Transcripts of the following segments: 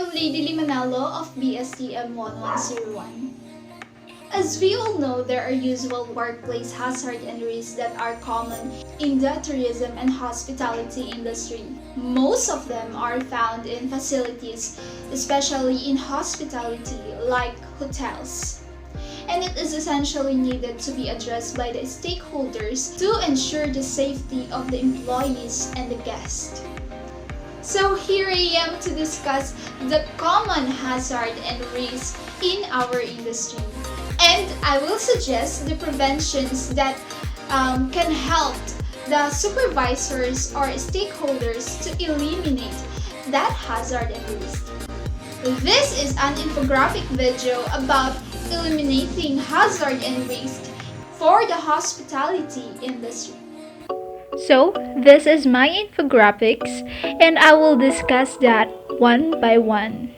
am Lhadylie Manalo of BSTM 1101. As we all know, there are usual workplace hazards and risks that are common in the tourism and hospitality industry. Most of them are found in facilities, especially in hospitality like hotels. And it is essentially needed to be addressed by the stakeholders to ensure the safety of the employees and the guests. So here I am to discuss the common hazard and risks in our industry. And I will suggest the preventions that can help the supervisors or stakeholders to eliminate that hazard and risk. This is an infographic video about eliminating hazard and risk for the hospitality industry. So, this is my infographics and I will discuss that one by one.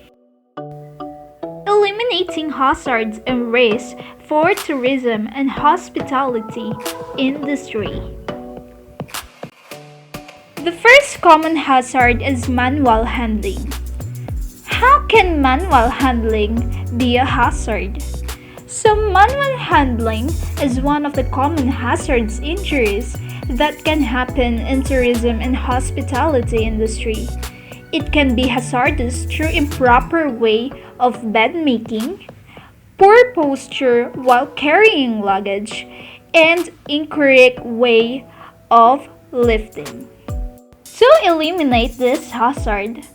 Eliminating hazards and risks for tourism and hospitality industry. The first common hazard is manual handling. How can manual handling be a hazard? So manual handling is one of the common hazards injuries that can happen in tourism and hospitality industry. It can be hazardous through improper way of bed making, poor posture while carrying luggage, and incorrect way of lifting. To eliminate this hazard,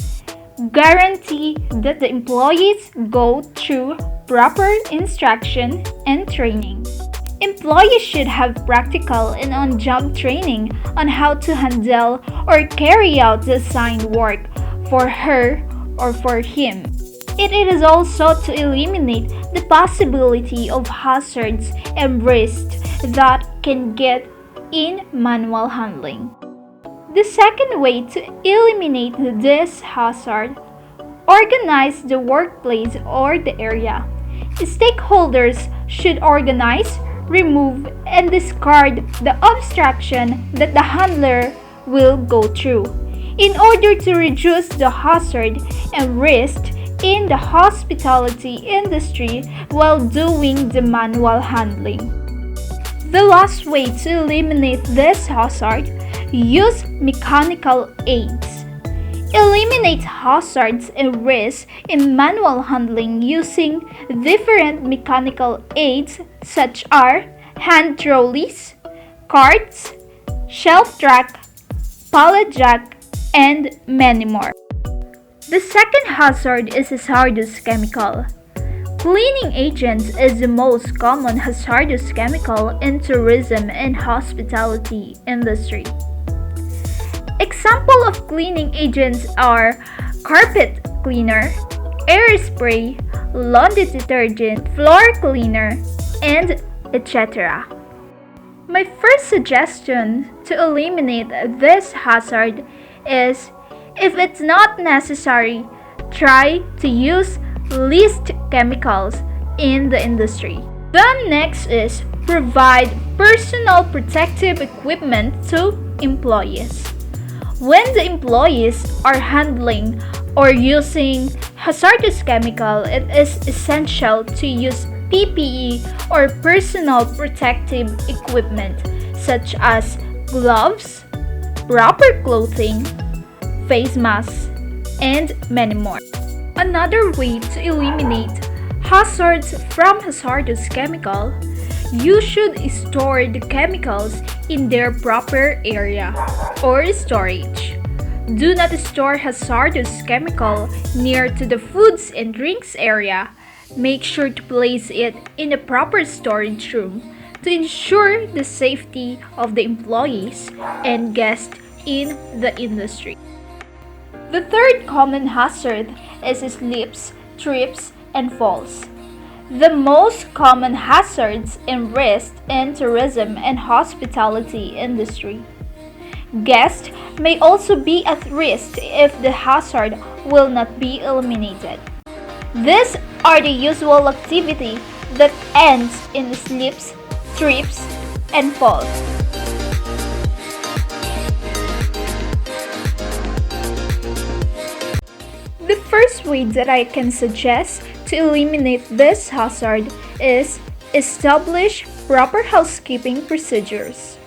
guarantee that the employees go through proper instruction and training. Employees should have practical and on-job training on how to handle or carry out the assigned work for her or for him. It is also to eliminate the possibility of hazards and risks that can get in manual handling. The second way to eliminate this hazard, organize the workplace or the area. Stakeholders should organize, remove, and discard the obstruction that the handler will go through in order to reduce the hazard and risk in the hospitality industry while doing the manual handling. The last way to eliminate this hazard, use mechanical aids. Eliminate hazards and risks in manual handling using different mechanical aids such as hand trolleys, carts, shelf track, pallet jack, and many more. The second hazard is hazardous chemical. Cleaning agents is the most common hazardous chemical in tourism and hospitality industry. Example of cleaning agents are carpet cleaner, air spray, laundry detergent, floor cleaner, and etc. My first suggestion to eliminate this hazard is, if it's not necessary, try to use least chemicals in the industry. The next is provide personal protective equipment to employees. When the employees are handling or using hazardous chemical, it is essential to use PPE or personal protective equipment such as gloves, proper clothing, face masks, and many more. Another way to eliminate hazards from hazardous chemical, you should store the chemicals in their proper area or storage. Do not store hazardous chemical near to the foods and drinks area. Make sure to place it in a proper storage room to ensure the safety of the employees and guests in the industry. The third common hazard is slips, trips, and falls. The most common hazards and risks in tourism and hospitality industry. Guests may also be at risk if the hazard will not be eliminated. These are the usual activity that ends in slips, trips, and falls. The first way that I can suggest to eliminate this hazard is establish proper housekeeping procedures.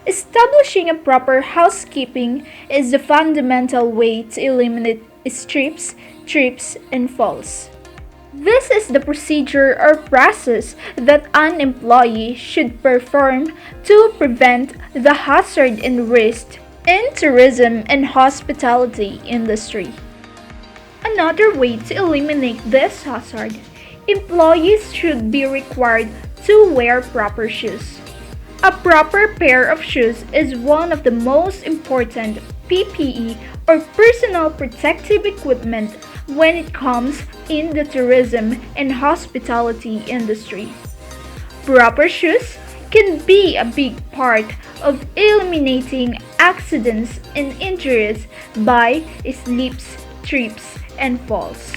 Establishing a proper housekeeping is the fundamental way to eliminate strips, trips, and falls. This is the procedure or process that an employee should perform to prevent the hazard and risk in tourism and hospitality industry. Another way to eliminate this hazard, employees should be required to wear proper shoes. A proper pair of shoes is one of the most important PPE or personal protective equipment when it comes in the tourism and hospitality industry. Proper shoes can be a big part of eliminating accidents and injuries by slips, trips, and falls.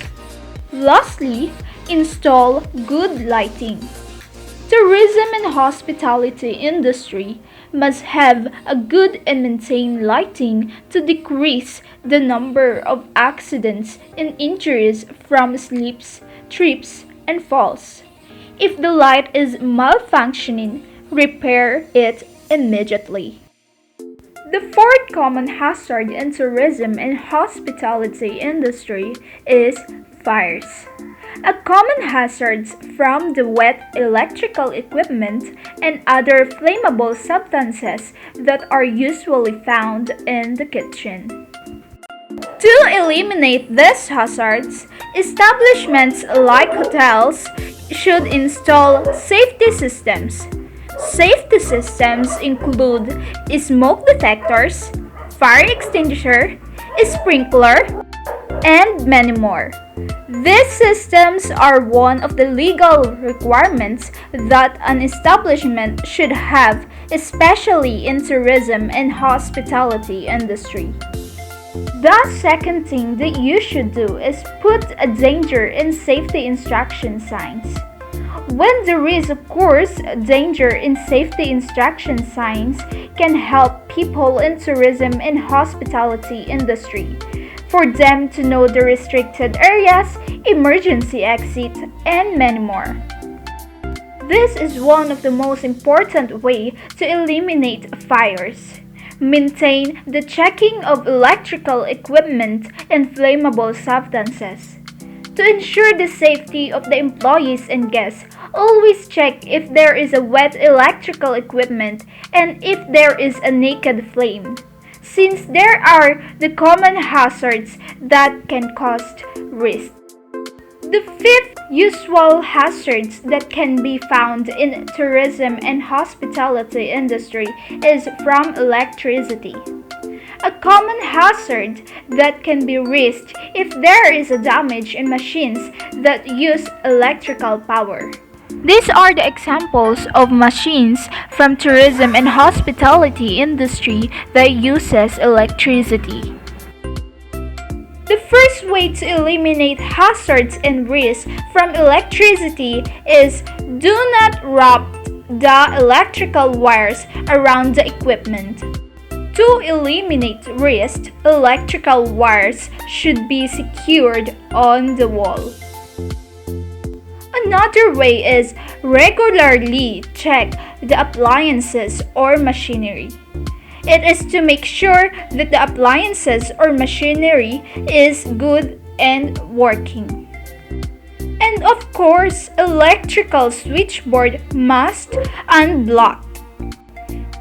Lastly, install good lighting. Tourism and hospitality industry must have a good and maintained lighting to decrease the number of accidents and injuries from slips, trips, and falls. If the light is malfunctioning, repair it immediately. The fourth common hazard in tourism and hospitality industry is fires. A common hazards from the wet electrical equipment and other flammable substances that are usually found in the kitchen. To eliminate these hazards, establishments like hotels should install safety systems. Safety systems include smoke detectors, fire extinguisher, sprinkler, and many more. These systems are one of the legal requirements that an establishment should have, especially in tourism and hospitality industry. The second thing that you should do is put a danger in safety instruction signs. When there is, of course, danger in safety instruction signs can help people in tourism and hospitality industry for them to know the restricted areas, emergency exit, and many more. This is one of the most important ways to eliminate fires. Maintain the checking of electrical equipment and flammable substances. To ensure the safety of the employees and guests, always check if there is a wet electrical equipment and if there is a naked flame, since there are the common hazards that can cause risk. The fifth usual hazards that can be found in tourism and hospitality industry is from electricity. A common hazard that can be risked if there is a damage in machines that use electrical power. These are the examples of machines from tourism and hospitality industry that uses electricity. The first way to eliminate hazards and risks from electricity is do not wrap the electrical wires around the equipment. To eliminate risk, electrical wires should be secured on the wall. Another way is regularly check the appliances or machinery. It is to make sure that the appliances or machinery is good and working. And of course, electrical switchboard must unblock.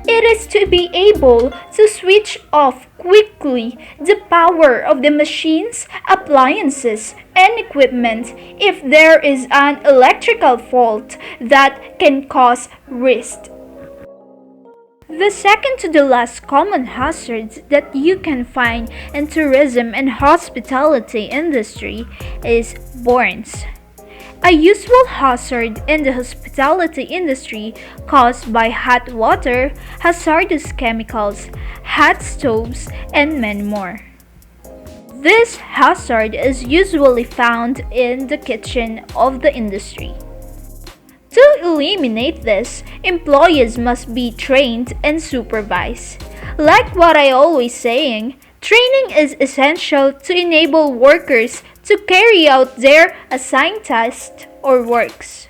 It is to be able to switch off quickly the power of the machines, appliances, and equipment if there is an electrical fault that can cause risk. The second to the last common hazards that you can find in tourism and hospitality industry is burns. A usual hazard in the hospitality industry caused by hot water, hazardous chemicals, hot stoves, and many more. This hazard is usually found in the kitchen of the industry. To eliminate this, employees must be trained and supervised. Like what I always saying, Training is essential to enable workers to carry out their assigned tasks or works.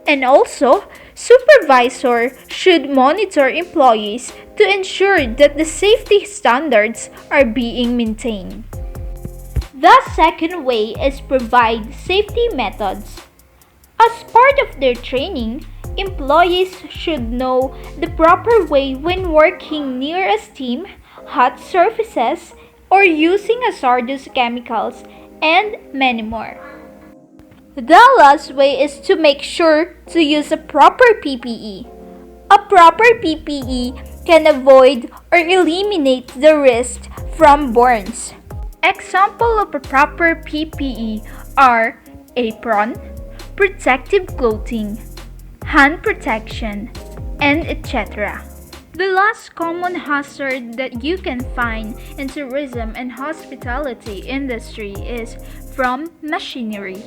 And also, supervisor should monitor employees to ensure that the safety standards are being maintained. The second way is provide safety methods. As part of their training, employees should know the proper way when working near a steam, hot surfaces, or using hazardous chemicals, and many more. The last way is to make sure to use a proper PPE. A proper PPE can avoid or eliminate the risk from burns. Example of a proper PPE are apron, protective clothing, hand protection, and etc. The last common hazard that you can find in tourism and hospitality industry is from machinery.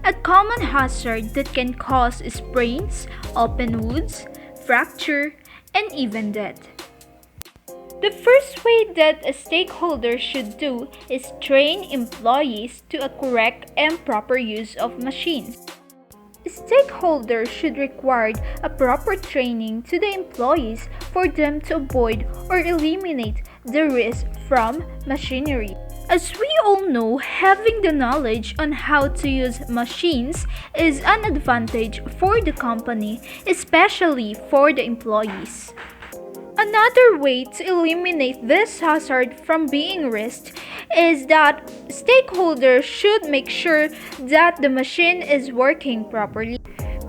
A common hazard that can cause sprains, open wounds, fracture, and even death. The first way that a stakeholder should do is train employees to a correct and proper use of machines. Stakeholders should require a proper training to the employees for them to avoid or eliminate the risk from machinery. As we all know, having the knowledge on how to use machines is an advantage for the company, especially for the employees. Another way to eliminate this hazard from being risked is that stakeholders should make sure that the machine is working properly.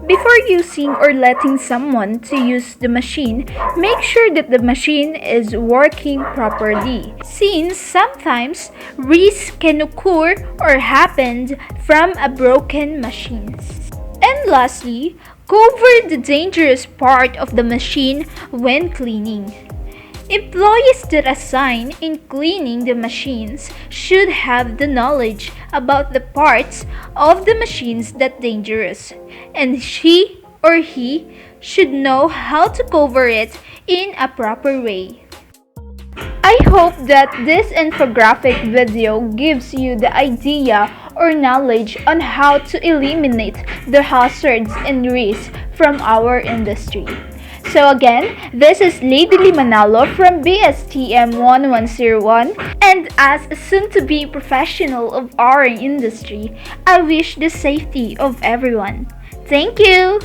Before using or letting someone to use the machine, make sure that the machine is working properly, since sometimes risks can occur or happen from a broken machine. And lastly, cover the dangerous part of the machine when cleaning. Employees that assign in cleaning the machines should have the knowledge about the parts of the machines that dangerous, and she or he should know how to cover it in a proper way. I hope that this infographic video gives you the idea or knowledge on how to eliminate the hazards and risks from our industry. So again, this is Lhadylie Manalo from BSTM 1101, and as a soon-to-be professional of our industry, I wish the safety of everyone. Thank you!